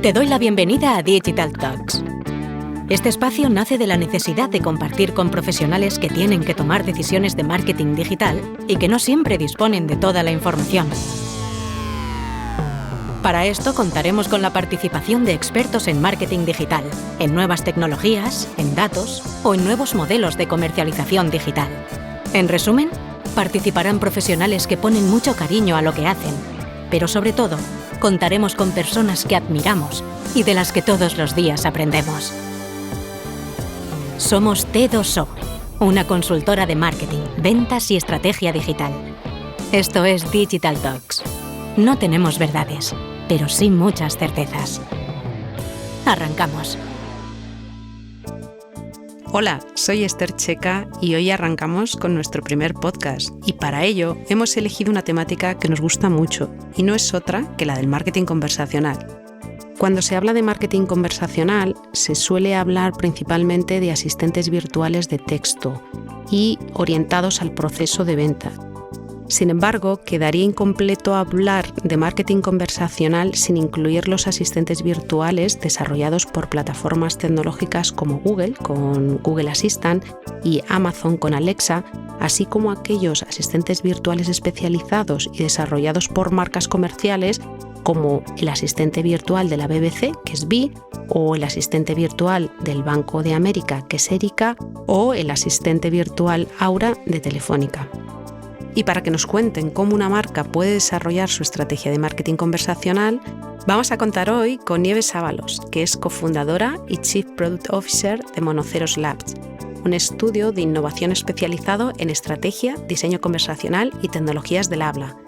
Te doy la bienvenida a Digital Talks. Este espacio nace de la necesidad de compartir con profesionales que tienen que tomar decisiones de marketing digital y que no siempre disponen de toda la información. Para esto contaremos con la participación de expertos en marketing digital, en nuevas tecnologías, en datos o en nuevos modelos de comercialización digital. En resumen, participarán profesionales que ponen mucho cariño a lo que hacen, pero sobre todo, contaremos con personas que admiramos y de las que todos los días aprendemos. Somos T2O, una consultora de marketing, ventas y estrategia digital. Esto es Digital Talks. No tenemos verdades, pero sí muchas certezas. Arrancamos. Hola, soy Esther Checa y hoy arrancamos con nuestro primer podcast y para ello hemos elegido una temática que nos gusta mucho y no es otra que la del marketing conversacional. Cuando se habla de marketing conversacional se suele hablar principalmente de asistentes virtuales de texto y orientados al proceso de venta. Sin embargo, quedaría incompleto hablar de marketing conversacional sin incluir los asistentes virtuales desarrollados por plataformas tecnológicas como Google, con Google Assistant, y Amazon con Alexa, así como aquellos asistentes virtuales especializados y desarrollados por marcas comerciales como el asistente virtual de la BBC, que es Bee, o el asistente virtual del Banco de América, que es Erica, o el asistente virtual Aura de Telefónica. Y para que nos cuenten cómo una marca puede desarrollar su estrategia de marketing conversacional, vamos a contar hoy con Nieves Ábalos, que es cofundadora y Chief Product Officer de Monoceros Labs, un estudio de innovación especializado en estrategia, diseño conversacional y tecnologías del habla.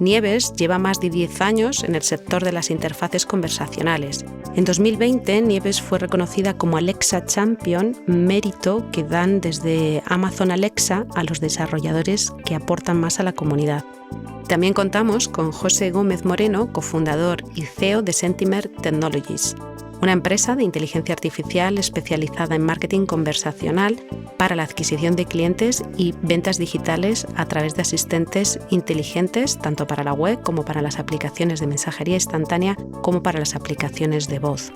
Nieves lleva más de 10 años en el sector de las interfaces conversacionales. En 2020, Nieves fue reconocida como Alexa Champion, mérito que dan desde Amazon Alexa a los desarrolladores que aportan más a la comunidad. También contamos con José Gómez Moreno, cofundador y CEO de Sentimer Technologies, una empresa de inteligencia artificial especializada en marketing conversacional para la adquisición de clientes y ventas digitales a través de asistentes inteligentes, tanto para la web como para las aplicaciones de mensajería instantánea, como para las aplicaciones de voz.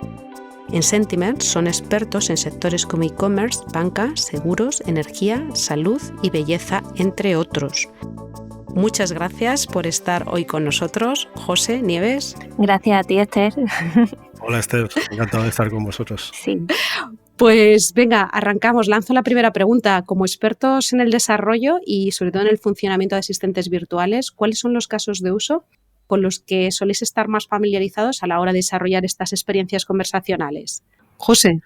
En Sentimer son expertos en sectores como e-commerce, banca, seguros, energía, salud y belleza, entre otros. Muchas gracias por estar hoy con nosotros, José, Nieves. Gracias a ti, Esther. Hola, Esther. Encantado de estar con vosotros. Sí. Pues venga, arrancamos. Lanzo la primera pregunta. Como expertos en el desarrollo y sobre todo en el funcionamiento de asistentes virtuales, ¿cuáles son los casos de uso con los que soléis estar más familiarizados a la hora de desarrollar estas experiencias conversacionales? José.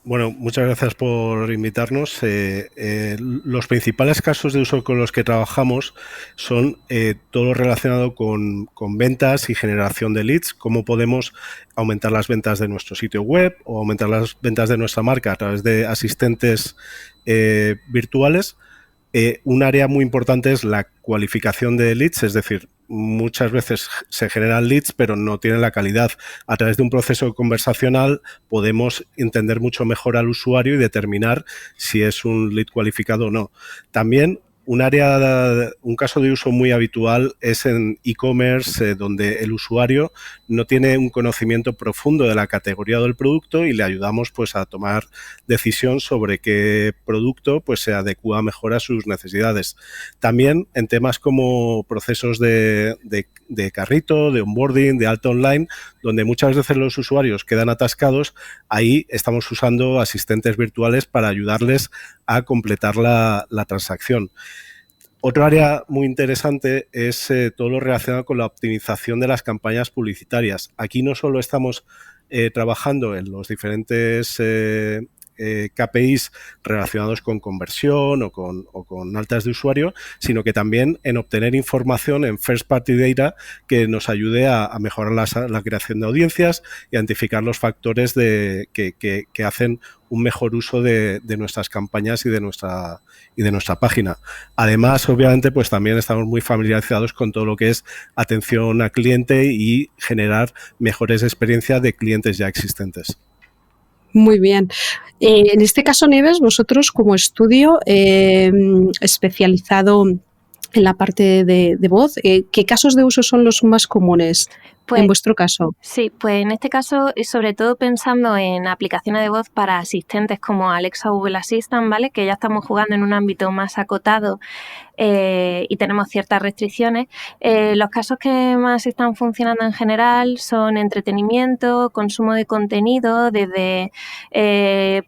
Bueno, muchas gracias por invitarnos. Los principales casos de uso con los que trabajamos son todo lo relacionado con ventas y generación de leads, cómo podemos aumentar las ventas de nuestro sitio web o aumentar las ventas de nuestra marca a través de asistentes virtuales. Un área muy importante es la cualificación de leads, es decir, muchas veces se generan leads pero no tienen la calidad. A través de un proceso conversacional podemos entender mucho mejor al usuario y determinar si es un lead cualificado o no. También un caso de uso muy habitual es en e-commerce, donde el usuario no tiene un conocimiento profundo de la categoría del producto y le ayudamos pues a tomar decisión sobre qué producto pues se adecua mejor a sus necesidades. También en temas como procesos de carrito, de onboarding, de alta online, donde muchas veces los usuarios quedan atascados, ahí estamos usando asistentes virtuales para ayudarles a completar la transacción. Otro área muy interesante es todo lo relacionado con la optimización de las campañas publicitarias. Aquí no solo estamos trabajando en los diferentes KPIs relacionados con conversión o con altas de usuario, sino que también en obtener información en first party data que nos ayude a mejorar la creación de audiencias, identificar los factores que hacen un mejor uso de nuestras campañas y de nuestra página. Además, obviamente, pues también estamos muy familiarizados con todo lo que es atención al cliente y generar mejores experiencias de clientes ya existentes. Muy bien. En este caso, Nieves, vosotros como estudio especializado en la parte de voz, ¿qué casos de uso son los más comunes? en vuestro caso? Sí, pues en este caso, sobre todo pensando en aplicaciones de voz para asistentes como Alexa o Google Assistant, ¿vale? Que ya estamos jugando en un ámbito más acotado y tenemos ciertas restricciones. Los casos que más están funcionando en general son entretenimiento, consumo de contenido, desde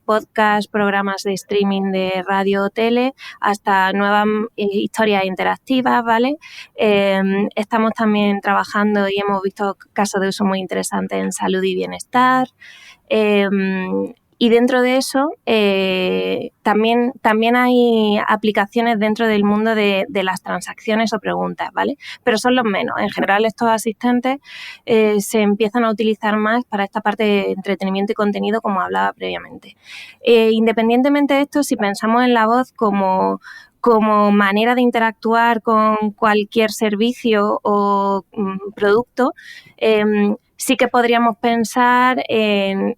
podcast, programas de streaming de radio o tele, hasta nuevas historias interactivas, ¿vale? Estamos también trabajando y hemos visto casos de uso muy interesantes en salud y bienestar. Y dentro de eso también hay aplicaciones dentro del mundo de las transacciones o preguntas, ¿vale? Pero son los menos. En general estos asistentes se empiezan a utilizar más para esta parte de entretenimiento y contenido, como hablaba previamente. Independientemente de esto, si pensamos en la voz como manera de interactuar con cualquier servicio o producto, sí que podríamos pensar en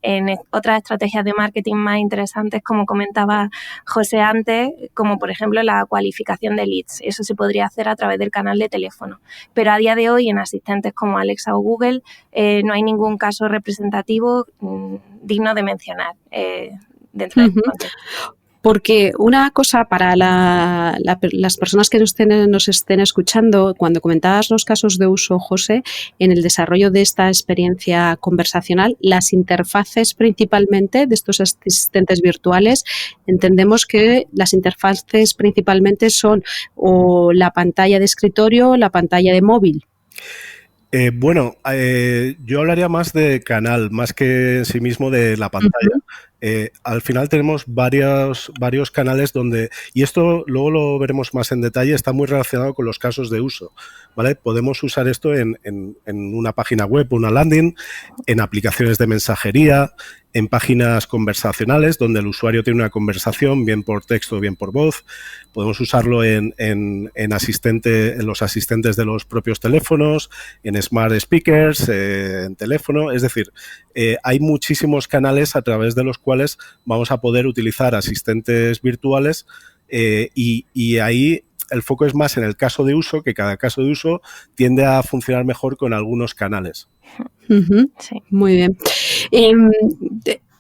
otras estrategias de marketing más interesantes, como comentaba José antes, como por ejemplo la cualificación de leads. Eso se podría hacer a través del canal de teléfono. Pero a día de hoy en asistentes como Alexa o Google no hay ningún caso representativo digno de mencionar dentro de este contexto. Porque una cosa para las personas que nos estén escuchando, cuando comentabas los casos de uso, José, en el desarrollo de esta experiencia conversacional, las interfaces principalmente de estos asistentes virtuales, entendemos que las interfaces principalmente son o la pantalla de escritorio o la pantalla de móvil. Yo hablaría más de canal, más que en sí mismo de la pantalla. Al final tenemos varios canales donde, y esto luego lo veremos más en detalle, está muy relacionado con los casos de uso, ¿vale? Podemos usar esto en una página web, una landing, en aplicaciones de mensajería, en páginas conversacionales donde el usuario tiene una conversación, bien por texto o bien por voz. Podemos usarlo en los asistentes de los propios teléfonos, en smart speakers, en teléfono. Es decir, hay muchísimos canales a través de los cuales vamos a poder utilizar asistentes virtuales y ahí el foco es más en el caso de uso, que cada caso de uso tiende a funcionar mejor con algunos canales. Sí. Muy bien.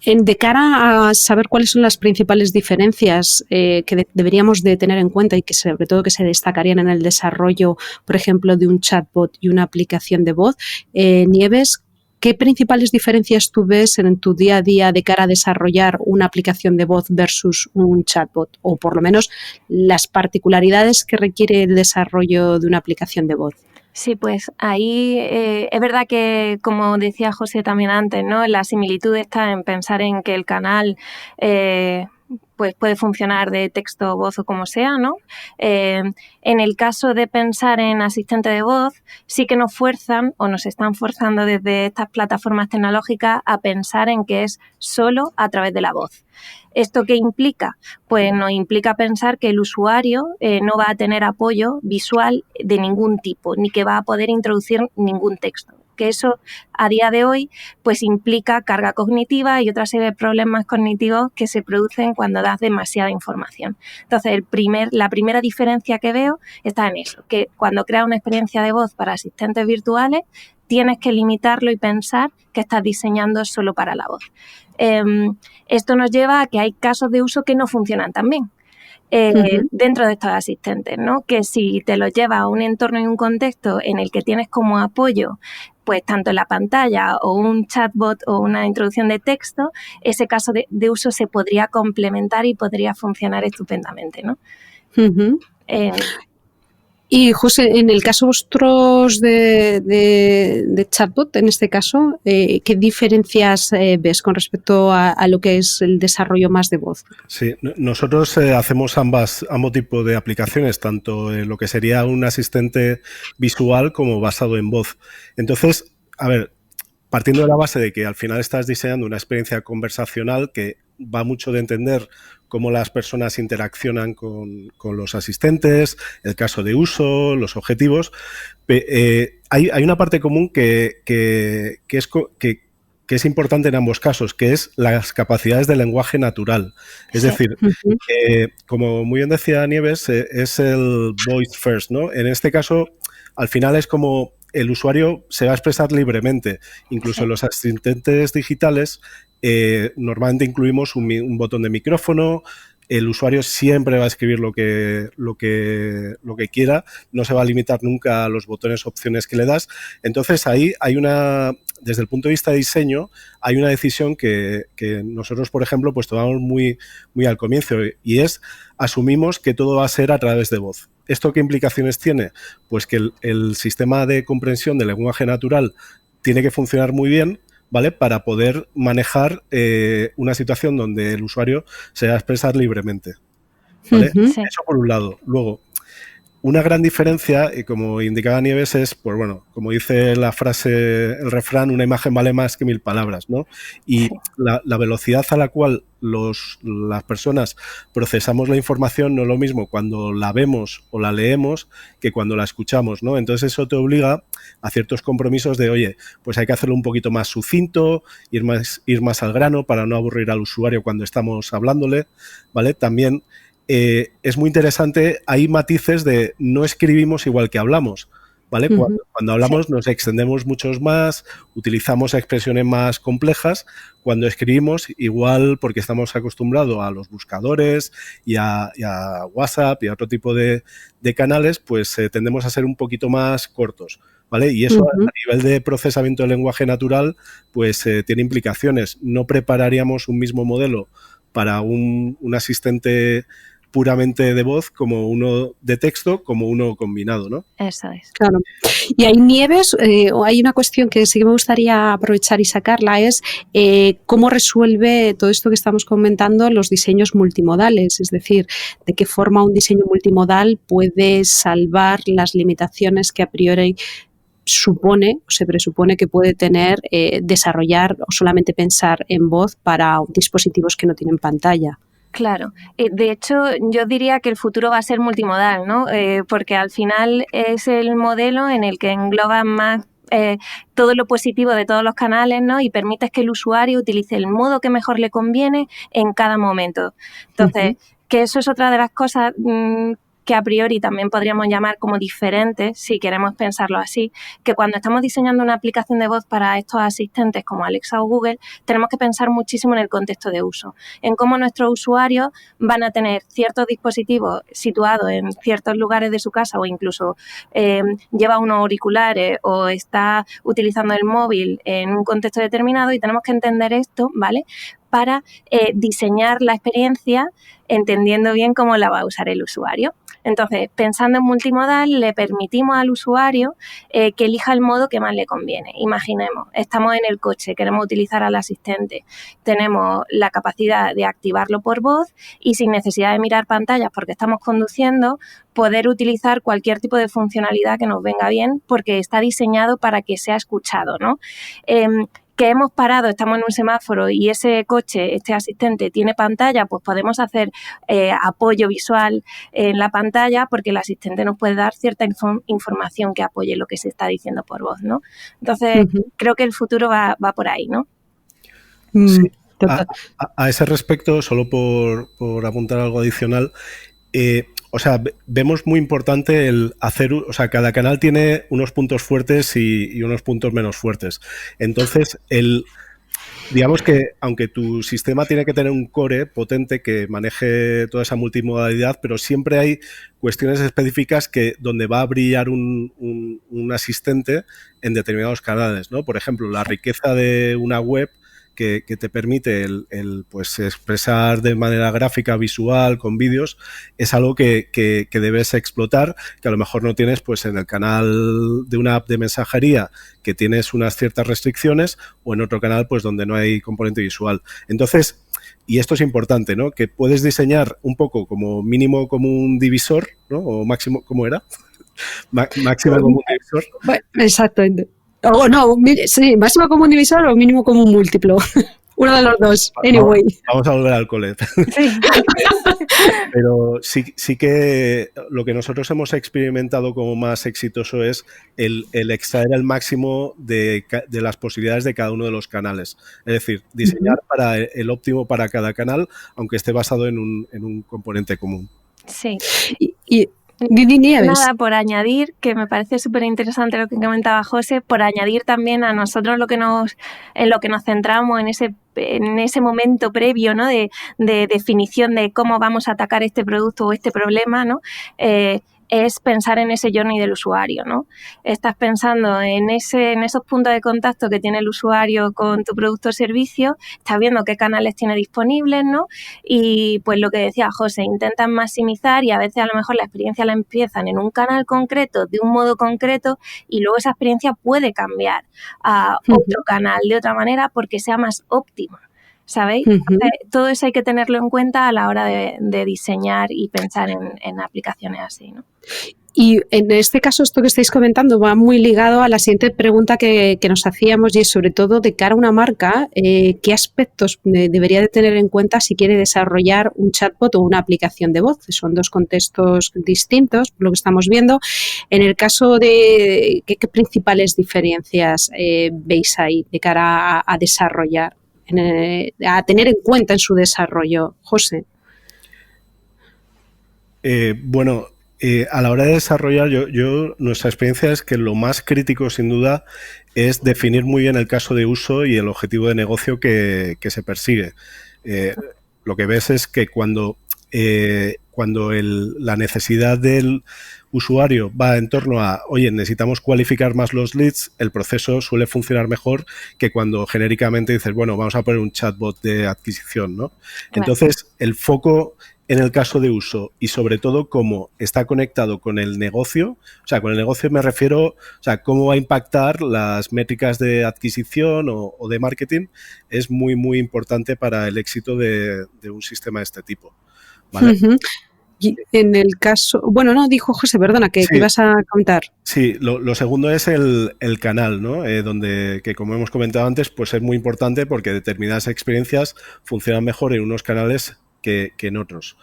De cara a saber cuáles son las principales diferencias que deberíamos de tener en cuenta y que sobre todo que se destacarían en el desarrollo, por ejemplo, de un chatbot y una aplicación de voz, Nieves, ¿qué principales diferencias tú ves en tu día a día de cara a desarrollar una aplicación de voz versus un chatbot? O por lo menos las particularidades que requiere el desarrollo de una aplicación de voz. Sí, pues ahí es verdad que, como decía José también antes, ¿no? La similitud está en pensar en que el canal pues puede funcionar de texto, voz o como sea, ¿no? En el caso de pensar en asistente de voz, sí que nos fuerzan o nos están forzando desde estas plataformas tecnológicas a pensar en que es solo a través de la voz. ¿Esto qué implica? Pues nos implica pensar que el usuario no va a tener apoyo visual de ningún tipo, ni que va a poder introducir ningún texto. Que eso a día de hoy pues implica carga cognitiva y otra serie de problemas cognitivos que se producen cuando das demasiada información. Entonces, la primera diferencia que veo está en eso, que cuando creas una experiencia de voz para asistentes virtuales, tienes que limitarlo y pensar que estás diseñando solo para la voz. Esto nos lleva a que hay casos de uso que no funcionan tan bien. Dentro de estos asistentes, ¿no? Que si te los llevas a un entorno y un contexto en el que tienes como apoyo pues tanto en la pantalla o un chatbot o una introducción de texto, ese caso de uso se podría complementar y podría funcionar estupendamente, ¿no? Y José, en el caso vosotros de chatbot, en este caso, ¿qué diferencias ves con respecto a lo que es el desarrollo más de voz? Sí, nosotros hacemos ambos tipos de aplicaciones, tanto lo que sería un asistente visual como basado en voz. Entonces, a ver, partiendo de la base de que al final estás diseñando una experiencia conversacional que va mucho de entender cómo las personas interaccionan con los asistentes, el caso de uso, los objetivos. Hay una parte común que es importante en ambos casos, que es las capacidades del lenguaje natural. Es decir, como muy bien decía Nieves, es el voice first, ¿no? En este caso, al final es como el usuario se va a expresar libremente. Incluso en los asistentes digitales normalmente incluimos un botón de micrófono. El usuario siempre va a escribir lo que quiera, no se va a limitar nunca a los botones, opciones que le das. Entonces ahí hay desde el punto de vista de diseño, hay una decisión que nosotros, por ejemplo, pues tomamos muy, muy al comienzo, y asumimos que todo va a ser a través de voz. ¿Esto qué implicaciones tiene? Pues que el sistema de comprensión del lenguaje natural tiene que funcionar muy bien, ¿vale? Para poder manejar una situación donde el usuario se va a expresar libremente, ¿vale? Sí. Eso por un lado. Luego, una gran diferencia, y como indicaba Nieves, es, pues bueno, como dice la frase, el refrán, una imagen vale más que 1000 palabras, ¿no? Y la velocidad a la cual las personas procesamos la información no es lo mismo cuando la vemos o la leemos que cuando la escuchamos, ¿no? Entonces eso te obliga a ciertos compromisos de, oye, pues hay que hacerlo un poquito más sucinto, ir más al grano para no aburrir al usuario cuando estamos hablándole, ¿vale? También es muy interesante, hay matices de no escribimos igual que hablamos, ¿vale? Cuando hablamos nos extendemos muchos más, utilizamos expresiones más complejas. Cuando escribimos, igual porque estamos acostumbrados a los buscadores y a WhatsApp y a otro tipo de canales, pues tendemos a ser un poquito más cortos, ¿vale? Y eso a nivel de procesamiento del lenguaje natural, pues tiene implicaciones. No prepararíamos un mismo modelo para un asistente puramente de voz como uno de texto, como uno combinado, ¿no? Eso es. Claro. Y ahí, Nieves, hay una cuestión que sí que me gustaría aprovechar y sacarla, es cómo resuelve todo esto que estamos comentando los diseños multimodales, es decir, de qué forma un diseño multimodal puede salvar las limitaciones que a priori se presupone que puede tener desarrollar o solamente pensar en voz para dispositivos que no tienen pantalla. Claro, de hecho yo diría que el futuro va a ser multimodal, ¿no? Porque al final es el modelo en el que engloba más todo lo positivo de todos los canales, ¿no? Y permites que el usuario utilice el modo que mejor le conviene en cada momento. Entonces, que eso es otra de las cosas que a priori también podríamos llamar como diferentes, si queremos pensarlo así, que cuando estamos diseñando una aplicación de voz para estos asistentes como Alexa o Google, tenemos que pensar muchísimo en el contexto de uso, en cómo nuestros usuarios van a tener ciertos dispositivos situados en ciertos lugares de su casa o incluso lleva unos auriculares o está utilizando el móvil en un contexto determinado, y tenemos que entender esto, ¿vale?, para diseñar la experiencia entendiendo bien cómo la va a usar el usuario. Entonces, pensando en multimodal, le permitimos al usuario que elija el modo que más le conviene. Imaginemos, estamos en el coche, queremos utilizar al asistente, tenemos la capacidad de activarlo por voz y sin necesidad de mirar pantallas porque estamos conduciendo, poder utilizar cualquier tipo de funcionalidad que nos venga bien porque está diseñado para que sea escuchado, ¿no? Que hemos parado, estamos en un semáforo y ese coche, este asistente, tiene pantalla, pues podemos hacer apoyo visual en la pantalla porque el asistente nos puede dar cierta información que apoye lo que se está diciendo por voz, ¿no? Entonces, creo que el futuro va por ahí, ¿no? Sí. A ese respecto, solo por apuntar algo adicional, o sea, vemos muy importante el hacer, o sea, cada canal tiene unos puntos fuertes y unos puntos menos fuertes. Entonces, digamos que aunque tu sistema tiene que tener un core potente que maneje toda esa multimodalidad, pero siempre hay cuestiones específicas donde va a brillar un asistente en determinados canales, ¿no? Por ejemplo, la riqueza de una web que te permite pues expresar de manera gráfica, visual, con vídeos, es algo que debes explotar, que a lo mejor no tienes pues en el canal de una app de mensajería, que tienes unas ciertas restricciones, o en otro canal pues donde no hay componente visual. Entonces, y esto es importante, ¿no?, que puedes diseñar un poco como mínimo como un divisor, ¿no?, o máximo, ¿cómo era? Máximo como un divisor. Bueno, exactamente. O no, sí, máximo como un divisor o mínimo como un múltiplo. Uno de los dos, anyway. Vamos a volver al colet. Sí. Pero sí que lo que nosotros hemos experimentado como más exitoso es el extraer el máximo de las posibilidades de cada uno de los canales. Es decir, diseñar para el óptimo para cada canal, aunque esté basado en un componente común. Sí. Nieves. Nada, por añadir, que me parece súper interesante lo que comentaba José, por añadir también a nosotros en lo que nos centramos en ese momento previo, ¿no? de definición de cómo vamos a atacar este producto o este problema, ¿no? Es pensar en ese journey del usuario, ¿no? Estás pensando en esos puntos de contacto que tiene el usuario con tu producto o servicio, estás viendo qué canales tiene disponibles, ¿no? Y pues lo que decía José, intentan maximizar y a veces a lo mejor la experiencia la empiezan en un canal concreto, de un modo concreto, y luego esa experiencia puede cambiar a otro canal de otra manera porque sea más óptima. ¿Sabéis? Todo eso hay que tenerlo en cuenta a la hora de diseñar y pensar en aplicaciones así, ¿no? Y en este caso, esto que estáis comentando va muy ligado a la siguiente pregunta que nos hacíamos, y es sobre todo de cara a una marca, ¿qué aspectos debería de tener en cuenta si quiere desarrollar un chatbot o una aplicación de voz? Son dos contextos distintos, por lo que estamos viendo. En el caso de ¿qué principales diferencias veis ahí de cara a desarrollar? A tener en cuenta en su desarrollo, José. A la hora de desarrollar, nuestra experiencia es que lo más crítico, sin duda, es definir muy bien el caso de uso y el objetivo de negocio que se persigue. Lo que ves es que cuando la necesidad del usuario va en torno a, oye, necesitamos cualificar más los leads, el proceso suele funcionar mejor que cuando genéricamente dices, bueno, vamos a poner un chatbot de adquisición, ¿no? Claro. Entonces, el foco en el caso de uso y sobre todo cómo está conectado con el negocio, o sea, con el negocio me refiero, o sea, cómo va a impactar las métricas de adquisición o de marketing, es muy, muy importante para el éxito de un sistema de este tipo, ¿vale? Y en el caso, bueno, no, dijo José, perdona, que ibas a comentar. Sí, lo segundo es el canal, ¿no? Donde, que como hemos comentado antes, pues es muy importante porque determinadas experiencias funcionan mejor en unos canales que en otros.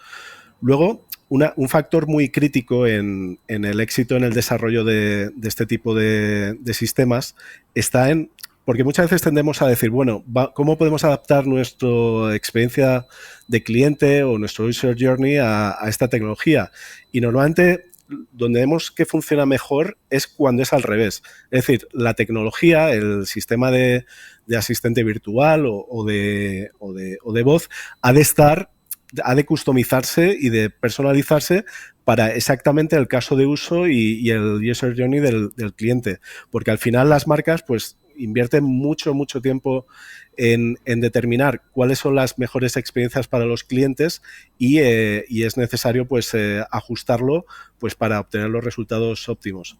Luego, un factor muy crítico en el éxito en el desarrollo de este tipo de sistemas está en, porque muchas veces tendemos a decir, bueno, ¿cómo podemos adaptar nuestra experiencia de cliente o nuestro user journey a esta tecnología? Y normalmente donde vemos que funciona mejor es cuando es al revés. Es decir, la tecnología, el sistema de asistente virtual o de voz ha de customizarse y de personalizarse para exactamente el caso de uso y el user journey del cliente. Porque al final las marcas pues invierten mucho tiempo en determinar cuáles son las mejores experiencias para los clientes y es necesario pues ajustarlo pues para obtener los resultados óptimos.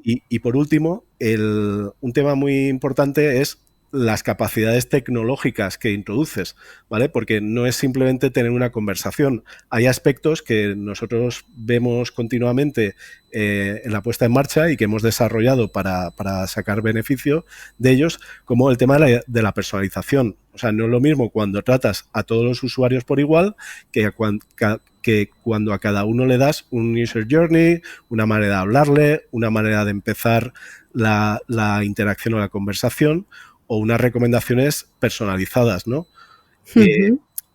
Y por último, un tema muy importante es las capacidades tecnológicas que introduces, ¿vale? Porque no es simplemente tener una conversación. Hay aspectos que nosotros vemos continuamente en la puesta en marcha y que hemos desarrollado para sacar beneficio de ellos, como el tema de la personalización. O sea, no es lo mismo cuando tratas a todos los usuarios por igual que cuando a cada uno le das un user journey, una manera de hablarle, una manera de empezar la interacción o la conversación, o unas recomendaciones personalizadas, ¿no?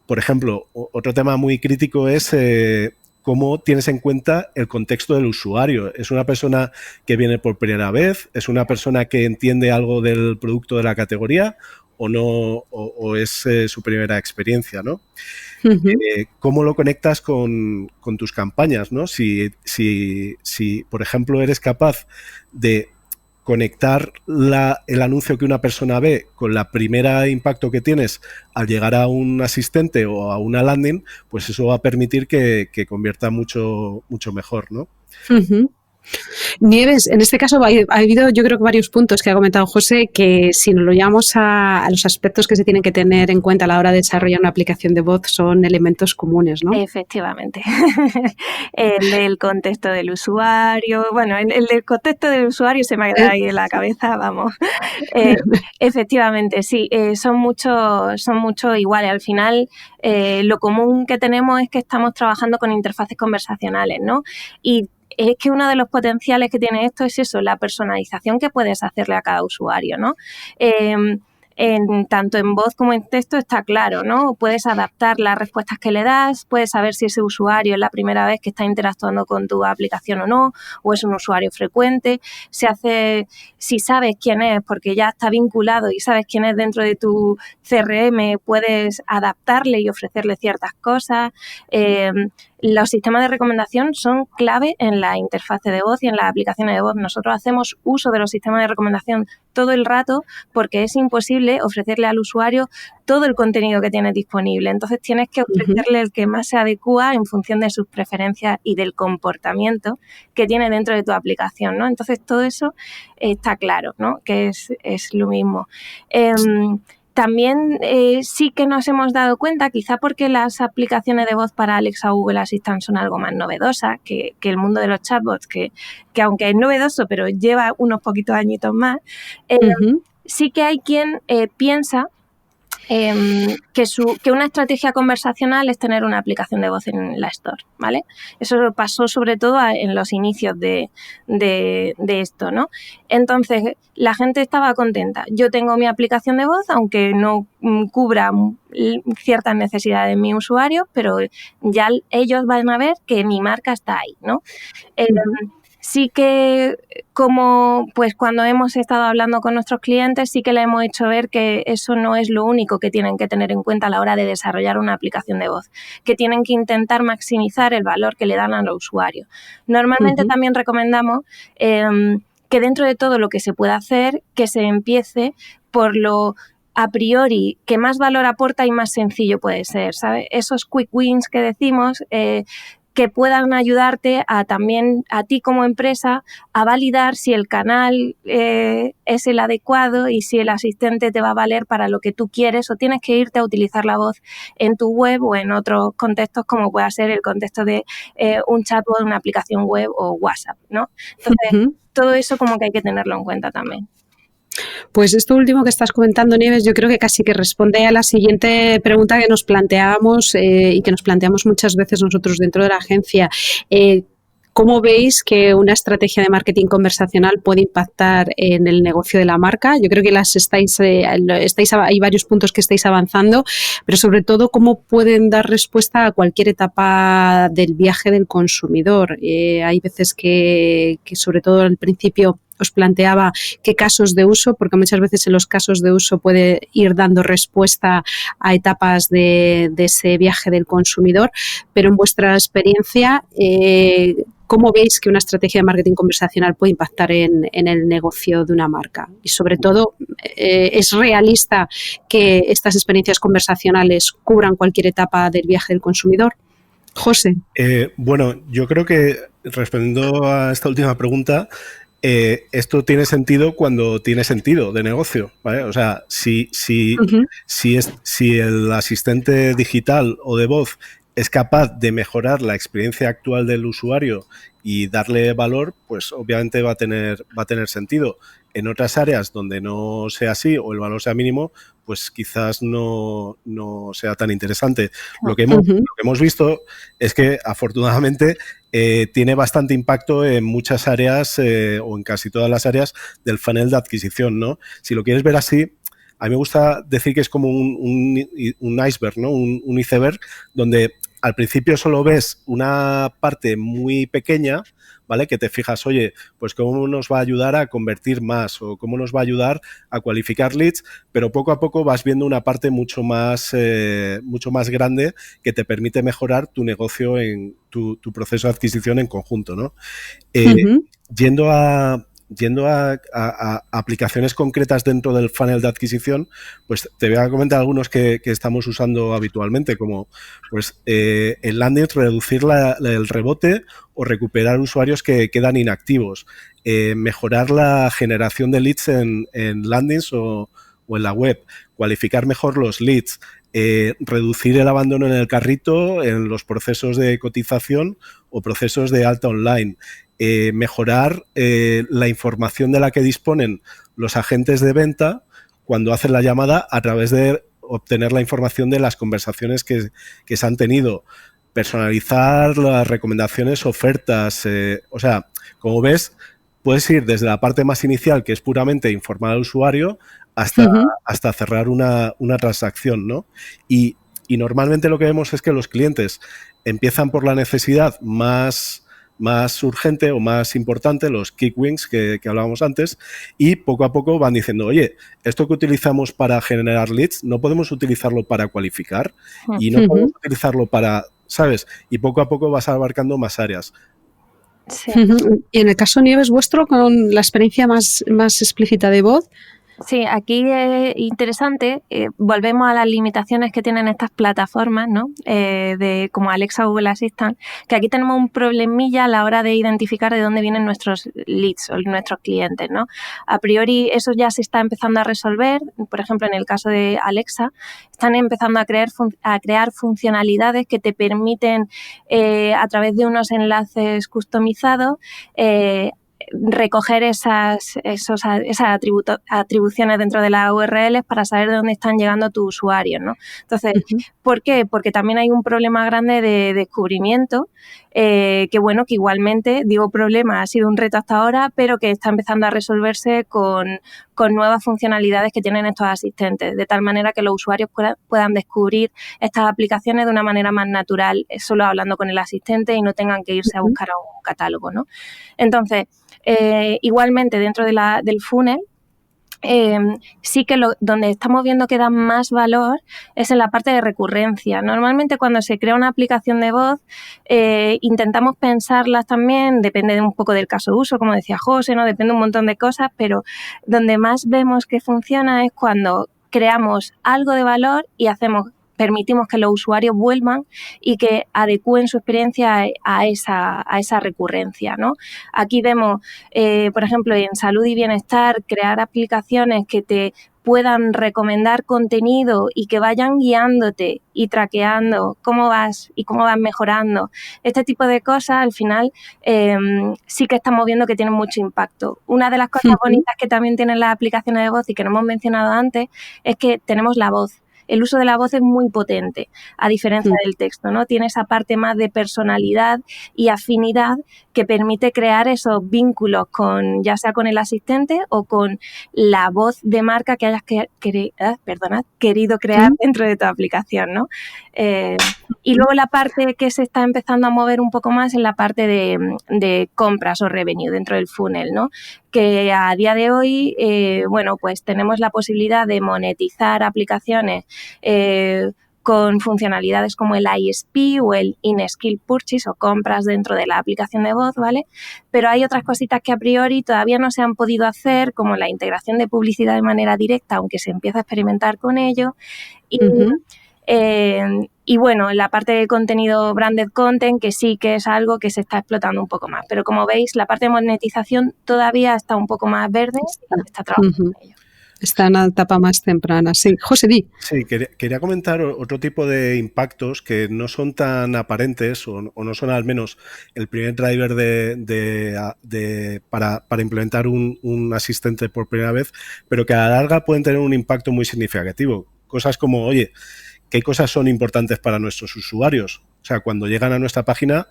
Por ejemplo, otro tema muy crítico es cómo tienes en cuenta el contexto del usuario. ¿Es una persona que viene por primera vez? ¿Es una persona que entiende algo del producto de la categoría? ¿O no? ¿O es su primera experiencia, ¿no? ¿Cómo lo conectas con tus campañas, ¿no? Si, por ejemplo, eres capaz de conectar el anuncio que una persona ve con la primera impacto que tienes al llegar a un asistente o a una landing, pues eso va a permitir que convierta mucho mejor, ¿no? Nieves, en este caso ha habido yo creo que varios puntos que ha comentado José que si nos lo llevamos a los aspectos que se tienen que tener en cuenta a la hora de desarrollar una aplicación de voz son elementos comunes, ¿no? Efectivamente. El del contexto del usuario, bueno, el del contexto del usuario se me ha quedado ahí en la cabeza, vamos. Efectivamente, sí, son mucho iguales. Al final, lo común que tenemos es que estamos trabajando con interfaces conversacionales, ¿no? Y es que uno de los potenciales que tiene esto es eso, la personalización que puedes hacerle a cada usuario, ¿no? tanto en voz como en texto está claro, ¿no? Puedes adaptar las respuestas que le das, puedes saber si ese usuario es la primera vez que está interactuando con tu aplicación o no, o es un usuario frecuente. Si sabes quién es, porque ya está vinculado y sabes quién es dentro de tu CRM, puedes adaptarle y ofrecerle ciertas cosas. Los sistemas de recomendación son clave en la interfase de voz y en las aplicaciones de voz. Nosotros hacemos uso de los sistemas de recomendación todo el rato porque es imposible ofrecerle al usuario todo el contenido que tienes disponible. Entonces tienes que ofrecerle el que más se adecua en función de sus preferencias y del comportamiento que tiene dentro de tu aplicación, ¿no? Entonces todo eso está claro, ¿no? Que es lo mismo. También sí que nos hemos dado cuenta, quizá porque las aplicaciones de voz para Alexa o Google Assistant son algo más novedosas que el mundo de los chatbots, que aunque es novedoso, pero lleva unos poquitos añitos más, sí que hay quien piensa que una estrategia conversacional es tener una aplicación de voz en la Store, ¿vale? Eso pasó sobre todo en los inicios de esto, ¿no? Entonces, la gente estaba contenta. Yo tengo mi aplicación de voz, aunque no cubra ciertas necesidades de mi usuario, pero ya ellos van a ver que mi marca está ahí, ¿no? Sí que pues cuando hemos estado hablando con nuestros clientes, sí que le hemos hecho ver que eso no es lo único que tienen que tener en cuenta a la hora de desarrollar una aplicación de voz, que tienen que intentar maximizar el valor que le dan al usuario. Normalmente también recomendamos que dentro de todo lo que se pueda hacer, que se empiece por lo a priori que más valor aporta y más sencillo puede ser, ¿sabes? Esos quick wins que decimos, que puedan ayudarte también a ti como empresa a validar si el canal es el adecuado y si el asistente te va a valer para lo que tú quieres, o tienes que irte a utilizar la voz en tu web o en otros contextos como pueda ser el contexto de un chatbot, una aplicación web o WhatsApp, ¿no? Entonces, todo eso como que hay que tenerlo en cuenta también. Pues esto último que estás comentando, Nieves, yo creo que casi que responde a la siguiente pregunta que nos planteábamos y que nos planteamos muchas veces nosotros dentro de la agencia. ¿Cómo veis que una estrategia de marketing conversacional puede impactar en el negocio de la marca? Yo creo que hay varios puntos que estáis avanzando, pero sobre todo, ¿cómo pueden dar respuesta a cualquier etapa del viaje del consumidor? Hay veces que sobre todo al principio os planteaba qué casos de uso, porque muchas veces en los casos de uso puede ir dando respuesta a etapas de ese viaje del consumidor, pero en vuestra experiencia, ¿cómo veis que una estrategia de marketing conversacional puede impactar en el negocio de una marca? Y sobre todo, ¿es realista que estas experiencias conversacionales cubran cualquier etapa del viaje del consumidor? José. Bueno, yo creo que respondiendo a esta última pregunta, esto tiene sentido cuando tiene sentido de negocio, ¿vale? O sea, si el asistente digital o de voz es capaz de mejorar la experiencia actual del usuario y darle valor, pues obviamente va a tener sentido. En otras áreas donde no sea así o el valor sea mínimo, pues quizás no sea tan interesante. Lo que hemos visto es que afortunadamente tiene bastante impacto en muchas áreas o en casi todas las áreas del funnel de adquisición, ¿no? Si lo quieres ver así, a mí me gusta decir que es como un iceberg, ¿no? Un iceberg donde al principio solo ves una parte muy pequeña, ¿vale? Que te fijas, oye, pues cómo nos va a ayudar a convertir más o cómo nos va a ayudar a cualificar leads, pero poco a poco vas viendo una parte mucho más grande que te permite mejorar tu negocio en tu proceso de adquisición en conjunto, ¿no? Yendo a aplicaciones concretas dentro del funnel de adquisición, pues te voy a comentar algunos que estamos usando habitualmente, como pues en landings reducir el rebote o recuperar usuarios que quedan inactivos, mejorar la generación de leads en landings o en la web, cualificar mejor los leads, reducir el abandono en el carrito en los procesos de cotización o procesos de alta online, mejorar la información de la que disponen los agentes de venta cuando hacen la llamada a través de obtener la información de las conversaciones que se han tenido, personalizar las recomendaciones, ofertas, o sea, como ves, puedes ir desde la parte más inicial, que es puramente informar al usuario, hasta cerrar una transacción, ¿no? Y normalmente lo que vemos es que los clientes empiezan por la necesidad más urgente o más importante, los kick wins que hablábamos antes, y poco a poco van diciendo, oye, esto que utilizamos para generar leads, no podemos utilizarlo para cualificar y no podemos utilizarlo para, ¿sabes? Y poco a poco vas abarcando más áreas. Sí. Y en el caso Nieves vuestro, con la experiencia más explícita de voz. Sí, aquí es interesante, volvemos a las limitaciones que tienen estas plataformas, ¿no? Como Alexa o Google Assistant, que aquí tenemos un problemilla a la hora de identificar de dónde vienen nuestros leads o nuestros clientes, ¿no? A priori eso ya se está empezando a resolver, por ejemplo en el caso de Alexa, están empezando a crear funcionalidades que te permiten a través de unos enlaces customizados recoger esas atribuciones dentro de las URLs para saber de dónde están llegando tus usuarios, ¿no? Entonces, ¿por qué? Porque también hay un problema grande de descubrimiento, que igualmente, digo problema, ha sido un reto hasta ahora, pero que está empezando a resolverse con nuevas funcionalidades que tienen estos asistentes, de tal manera que los usuarios puedan descubrir estas aplicaciones de una manera más natural, solo hablando con el asistente y no tengan que irse a buscar a un catálogo, ¿no? Entonces, igualmente dentro del funnel, sí que donde estamos viendo que da más valor es en la parte de recurrencia. Normalmente cuando se crea una aplicación de voz intentamos pensarlas también, depende un poco del caso de uso, como decía José, ¿no? Depende un montón de cosas, pero donde más vemos que funciona es cuando creamos algo de valor y permitimos que los usuarios vuelvan y que adecúen su experiencia a esa recurrencia, ¿no? Aquí vemos, por ejemplo, en salud y bienestar, crear aplicaciones que te puedan recomendar contenido y que vayan guiándote y traqueando cómo vas y cómo vas mejorando. Este tipo de cosas, al final, sí que estamos viendo que tienen mucho impacto. Una de las cosas bonitas que también tienen las aplicaciones de voz y que no hemos mencionado antes es que tenemos la voz. El uso de la voz es muy potente, a diferencia del texto, ¿no? Tiene esa parte más de personalidad y afinidad que permite crear esos vínculos ya sea con el asistente o con la voz de marca que hayas querido crear dentro de tu aplicación, ¿no? Y luego la parte que se está empezando a mover un poco más es la parte de compras o revenue dentro del funnel, ¿no? Que a día de hoy, pues tenemos la posibilidad de monetizar aplicaciones con funcionalidades como el ISP o el In-Skill Purchase o compras dentro de la aplicación de voz, ¿vale? Pero hay otras cositas que a priori todavía no se han podido hacer, como la integración de publicidad de manera directa, aunque se empieza a experimentar con ello. Y bueno, en la parte de contenido branded content, que sí que es algo que se está explotando un poco más. Pero como veis, la parte de monetización todavía está un poco más verde y se está trabajando en ello. Está en una etapa más temprana. Sí, José, di. Sí, quería comentar otro tipo de impactos que no son tan aparentes o no son al menos el primer driver para implementar un asistente por primera vez, pero que a la larga pueden tener un impacto muy significativo. Cosas como, oye, ¿qué cosas son importantes para nuestros usuarios? O sea, cuando llegan a nuestra página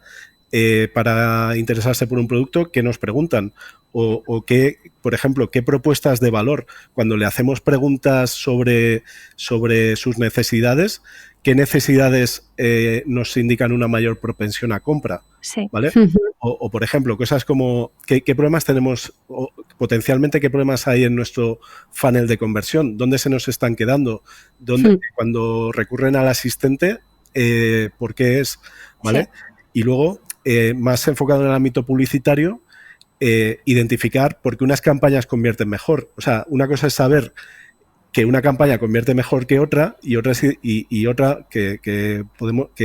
para interesarse por un producto, ¿qué nos preguntan? O qué, por ejemplo, qué propuestas de valor, cuando le hacemos preguntas sobre sus necesidades, qué necesidades nos indican una mayor propensión a compra, sí. ¿vale? O por ejemplo, cosas como ¿qué problemas tenemos, o potencialmente qué problemas hay en nuestro funnel de conversión? ¿Dónde se nos están quedando? Cuando recurren al asistente, ¿por qué es? ¿Vale? Sí. Y luego, más enfocado en el ámbito publicitario, identificar por qué unas campañas convierten mejor. O sea, una cosa es saber que una campaña convierte mejor que otra y otra que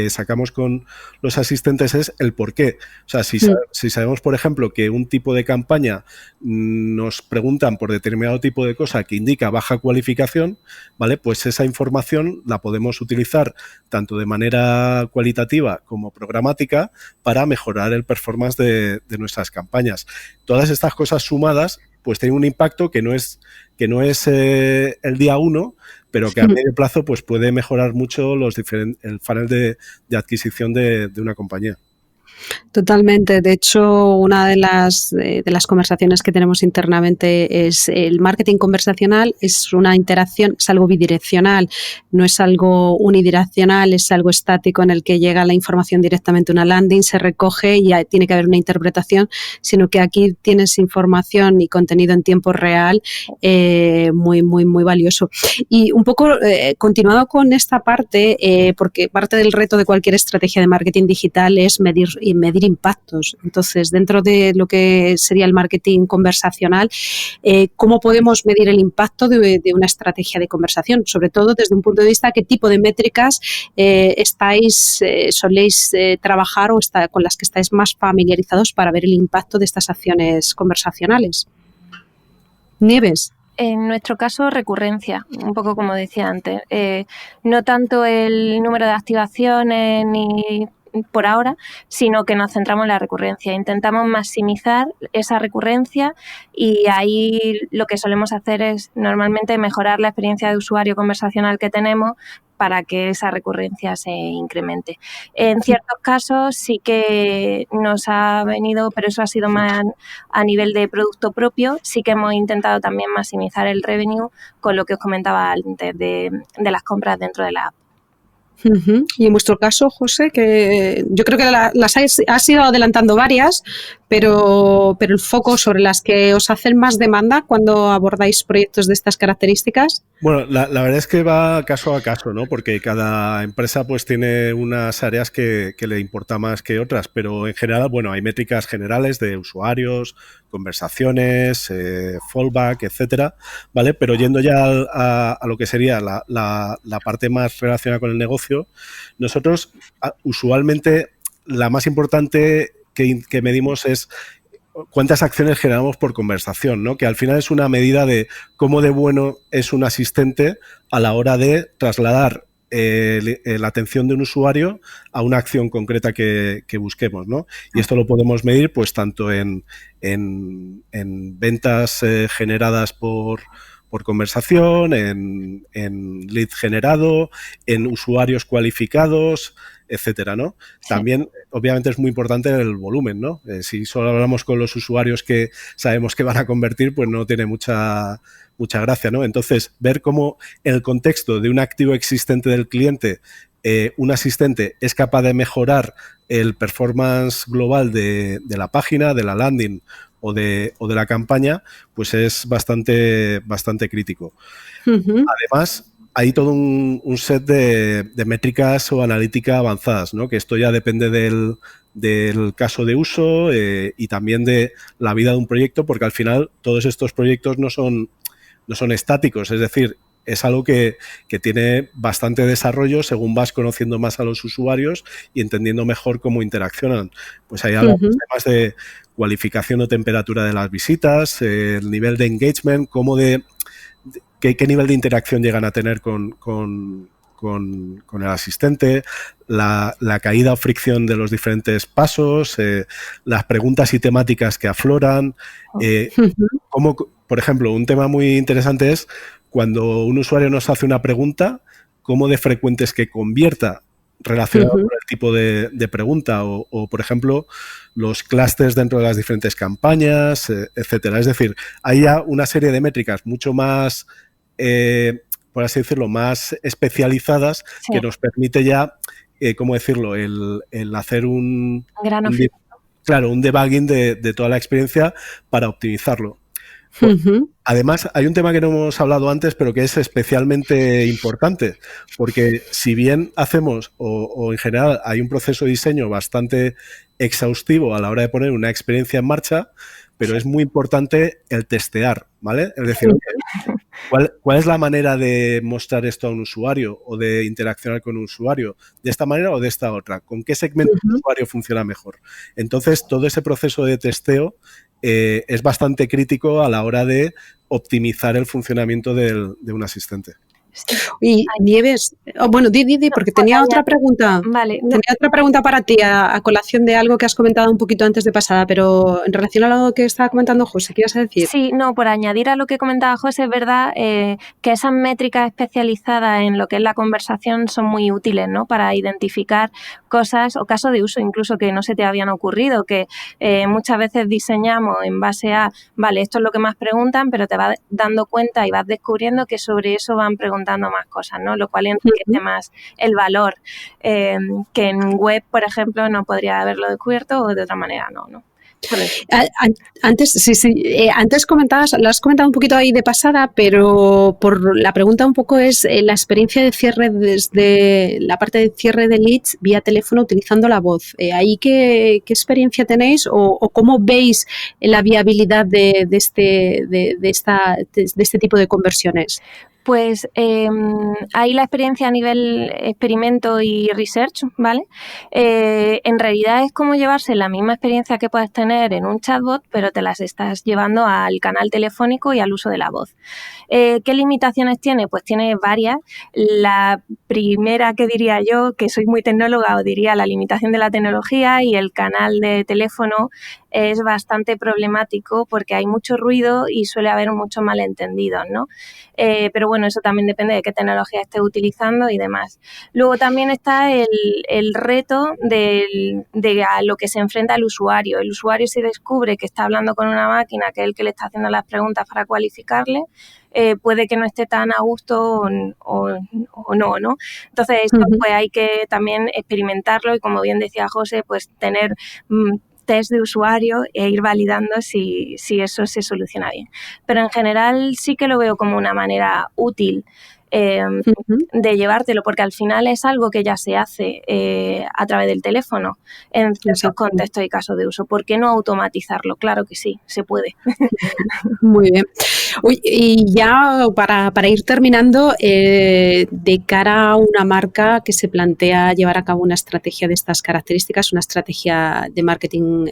sacamos con los asistentes es el por qué. O sea, si sabemos, por ejemplo, que un tipo de campaña nos preguntan por determinado tipo de cosa que indica baja cualificación, ¿vale? Pues esa información la podemos utilizar tanto de manera cualitativa como programática para mejorar el performance de nuestras campañas. Todas estas cosas sumadas pues tienen un impacto que no es el día 1, pero que a medio plazo pues puede mejorar mucho el funnel de adquisición de una compañía. Totalmente. De hecho, una de las conversaciones que tenemos internamente es el marketing conversacional es una interacción, es algo bidireccional, no es algo unidireccional, es algo estático en el que llega la información directamente a una landing, se recoge y tiene que haber una interpretación, sino que aquí tienes información y contenido en tiempo real muy, muy, muy valioso. Y un poco continuado con esta parte, porque parte del reto de cualquier estrategia de marketing digital es medir impactos. Entonces, dentro de lo que sería el marketing conversacional, ¿cómo podemos medir el impacto de una estrategia de conversación? Sobre todo desde un punto de vista, ¿qué tipo de métricas soléis trabajar o con las que estáis más familiarizados para ver el impacto de estas acciones conversacionales? Nieves. En nuestro caso, recurrencia, un poco como decía antes. No tanto el número de activaciones ni por ahora, sino que nos centramos en la recurrencia. Intentamos maximizar esa recurrencia y ahí lo que solemos hacer es normalmente mejorar la experiencia de usuario conversacional que tenemos para que esa recurrencia se incremente. En ciertos casos sí que nos ha venido, pero eso ha sido más a nivel de producto propio, sí que hemos intentado también maximizar el revenue con lo que os comentaba antes de las compras dentro de la app. Uh-huh. Y en vuestro caso, José, que yo creo que has ido adelantando varias, pero el foco sobre las que os hacen más demanda cuando abordáis proyectos de estas características. Bueno, la verdad es que va caso a caso, ¿no? Porque cada empresa pues tiene unas áreas que le importa más que otras, pero en general, bueno, hay métricas generales de usuarios, conversaciones, fallback, etcétera, ¿vale? Pero yendo ya a lo que sería la parte más relacionada con el negocio, nosotros usualmente la más importante que medimos es cuántas acciones generamos por conversación, ¿no? Que al final es una medida de cómo de bueno es un asistente a la hora de trasladar la atención de un usuario a una acción concreta que busquemos, ¿no? Y esto lo podemos medir pues tanto en ventas generadas por conversación, en lead generado, en usuarios cualificados, etcétera, ¿no? Sí. También, obviamente, es muy importante el volumen, ¿no? Si solo hablamos con los usuarios que sabemos que van a convertir, pues no tiene mucha gracia, ¿no? Entonces, ver cómo en el contexto de un activo existente del cliente, un asistente es capaz de mejorar el performance global de la página, de la landing o de la campaña, pues es bastante crítico. Uh-huh. Además, hay todo un set de métricas o analítica avanzadas, ¿no? Que esto ya depende del caso de uso y también de la vida de un proyecto, porque al final todos estos proyectos no son estáticos, es decir, es algo que tiene bastante desarrollo según vas conociendo más a los usuarios y entendiendo mejor cómo interaccionan. Pues hay algunos temas de cualificación o temperatura de las visitas, el nivel de engagement, qué nivel de interacción llegan a tener con el asistente, la caída o fricción de los diferentes pasos, las preguntas y temáticas que afloran. Como, por ejemplo, un tema muy interesante es cuando un usuario nos hace una pregunta, cómo de frecuente es que convierta relacionado con el tipo de pregunta o, por ejemplo, los clústeres dentro de las diferentes campañas, etcétera. Es decir, hay ya una serie de métricas mucho más, por así decirlo, más especializadas, sí, que nos permite ya, ¿cómo decirlo?, el hacer un debugging de toda la experiencia para optimizarlo. Además, hay un tema que no hemos hablado antes, pero que es especialmente importante, porque si bien hacemos, o en general hay un proceso de diseño bastante exhaustivo a la hora de poner una experiencia en marcha, pero es muy importante el testear, ¿vale? Es decir, ¿cuál es la manera de mostrar esto a un usuario o de interaccionar con un usuario? ¿De esta manera o de esta otra? ¿Con qué segmento de usuario funciona mejor? Entonces, todo ese proceso de testeo es bastante crítico a la hora de optimizar el funcionamiento de un asistente. Y Nieves, bueno, di, porque tenía otra pregunta. Vale. Tenía otra pregunta para ti, a colación de algo que has comentado un poquito antes de pasada, pero en relación a lo que estaba comentando José, ¿qué ibas a decir? Sí, no, por añadir a lo que comentaba José, es verdad que esas métricas especializadas en lo que es la conversación son muy útiles, ¿no? Para identificar cosas o casos de uso incluso que no se te habían ocurrido, que muchas veces diseñamos en base a, vale, esto es lo que más preguntan, pero te vas dando cuenta y vas descubriendo que sobre eso van preguntando más cosas, ¿no? Lo cual enriquece más el valor que en web, por ejemplo, no podría haberlo descubierto o de otra manera no. Antes comentabas, lo has comentado un poquito ahí de pasada, pero por la pregunta un poco es la experiencia de cierre desde la parte de cierre de leads vía teléfono utilizando la voz. ¿Ahí qué experiencia tenéis o cómo veis la viabilidad de este tipo de conversiones? Pues ahí la experiencia a nivel experimento y research, ¿vale? En realidad es como llevarse la misma experiencia que puedes tener en un chatbot, pero te las estás llevando al canal telefónico y al uso de la voz. ¿Qué limitaciones tiene? Pues tiene varias. La primera que diría yo, que soy muy tecnóloga, os diría la limitación de la tecnología, y el canal de teléfono es bastante problemático porque hay mucho ruido y suele haber muchos malentendidos, ¿no? Pero bueno, eso también depende de qué tecnología estés utilizando y demás. Luego también está el reto de a lo que se enfrenta el usuario. El usuario, si descubre que está hablando con una máquina, que es el que le está haciendo las preguntas para cualificarle, puede que no esté tan a gusto o no. Entonces, esto pues hay que también experimentarlo y, como bien decía José, pues tener test de usuario e ir validando si eso se soluciona bien. Pero en general sí que lo veo como una manera útil de llevártelo, porque al final es algo que ya se hace a través del teléfono en ciertos contextos y casos de uso. ¿Por qué no automatizarlo? Claro que sí, se puede. Muy bien. Uy, y ya para ir terminando, de cara a una marca que se plantea llevar a cabo una estrategia de estas características, una estrategia de marketing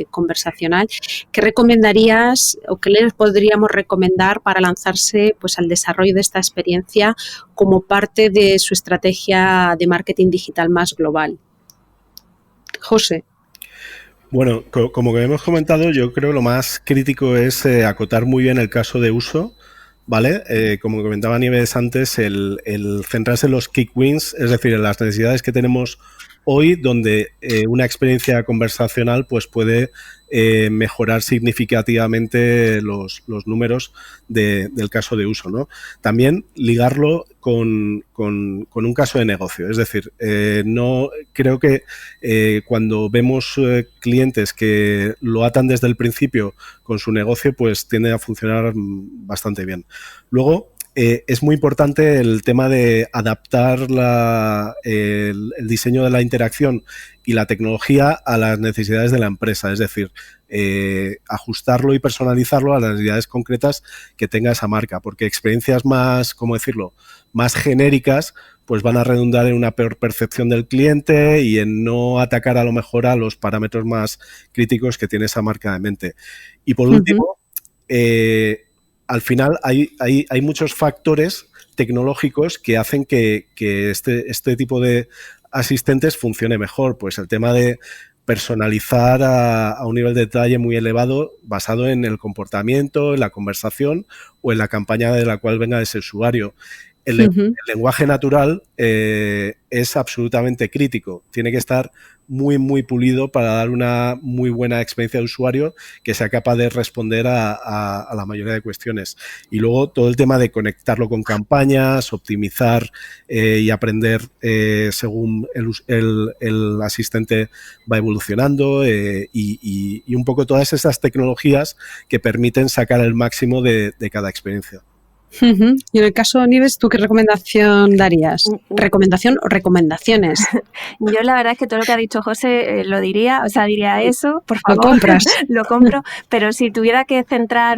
conversacional, ¿qué recomendarías o qué les podríamos recomendar para lanzarse pues al desarrollo de esta experiencia como parte de su estrategia de marketing digital más global? José. Bueno, como que hemos comentado, yo creo que lo más crítico es acotar muy bien el caso de uso, ¿vale? Como comentaba Nieves antes, el centrarse en los quick wins, es decir, en las necesidades que tenemos hoy, donde una experiencia conversacional pues puede mejorar significativamente los números del caso de uso, ¿no? También ligarlo con un caso de negocio. Es decir, no creo que cuando vemos clientes que lo atan desde el principio con su negocio, pues tiende a funcionar bastante bien. Luego, es muy importante el tema de adaptar el diseño de la interacción y la tecnología a las necesidades de la empresa, es decir, ajustarlo y personalizarlo a las necesidades concretas que tenga esa marca, porque experiencias más, ¿cómo decirlo?, más genéricas, pues van a redundar en una peor percepción del cliente y en no atacar a lo mejor a los parámetros más críticos que tiene esa marca de mente. Y por último, al final hay muchos factores tecnológicos que hacen que este tipo de asistentes funcione mejor. Pues el tema de personalizar a un nivel de detalle muy elevado basado en el comportamiento, en la conversación o en la campaña de la cual venga ese usuario. El lenguaje natural es absolutamente crítico. Tiene que estar muy, muy pulido para dar una muy buena experiencia de usuario que sea capaz de responder a la mayoría de cuestiones. Y luego todo el tema de conectarlo con campañas, optimizar y aprender según el asistente va evolucionando y un poco todas esas tecnologías que permiten sacar el máximo de cada experiencia. Y en el caso, Nieves, ¿tú qué recomendación darías? ¿Recomendación o recomendaciones? Yo la verdad es que todo lo que ha dicho José lo diría, o sea, diría eso, por favor. ¿Lo compras? Lo compro, pero si tuviera que centrar,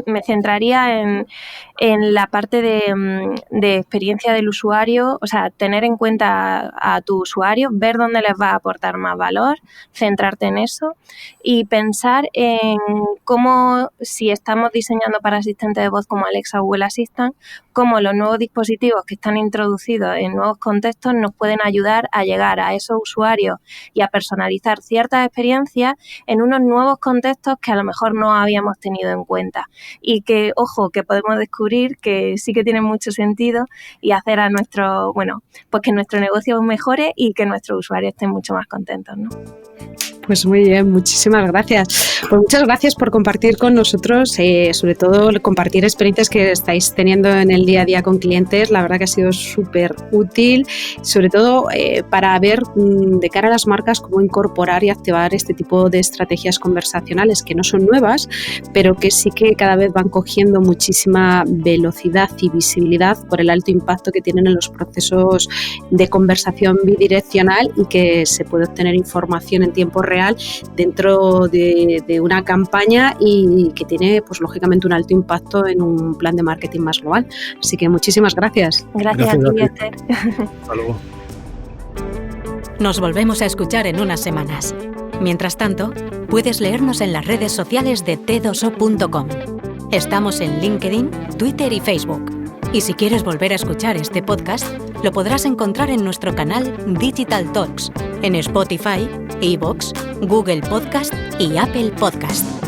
me centraría en la parte de experiencia del usuario, o sea, tener en cuenta a tu usuario, ver dónde les va a aportar más valor, centrarte en eso y pensar en cómo, si estamos diseñando para asistentes de voz como Alexa o Google Assistant, cómo los nuevos dispositivos que están introducidos en nuevos contextos nos pueden ayudar a llegar a esos usuarios y a personalizar ciertas experiencias en unos nuevos contextos que a lo mejor no habíamos tenido en cuenta y que, ojo, que podemos descubrir que sí que tienen mucho sentido y hacer a nuestro, pues que nuestro negocio mejore y que nuestros usuarios estén mucho más contentos, ¿no? Pues muy bien, muchísimas gracias. Pues muchas gracias por compartir con nosotros, sobre todo compartir experiencias que estáis teniendo en el día a día con clientes. La verdad que ha sido súper útil, sobre todo para ver de cara a las marcas cómo incorporar y activar este tipo de estrategias conversacionales que no son nuevas, pero que sí que cada vez van cogiendo muchísima velocidad y visibilidad por el alto impacto que tienen en los procesos de conversación bidireccional y que se puede obtener información en tiempo real dentro de una campaña y que tiene, pues lógicamente, un alto impacto en un plan de marketing más global. Así que muchísimas gracias. Gracias a ti, Esther. Hasta luego. Nos volvemos a escuchar en unas semanas. Mientras tanto, puedes leernos en las redes sociales de t2o.com. Estamos en LinkedIn, Twitter y Facebook. Y si quieres volver a escuchar este podcast, lo podrás encontrar en nuestro canal Digital Talks, en Spotify, iVoox, Google Podcast y Apple Podcast.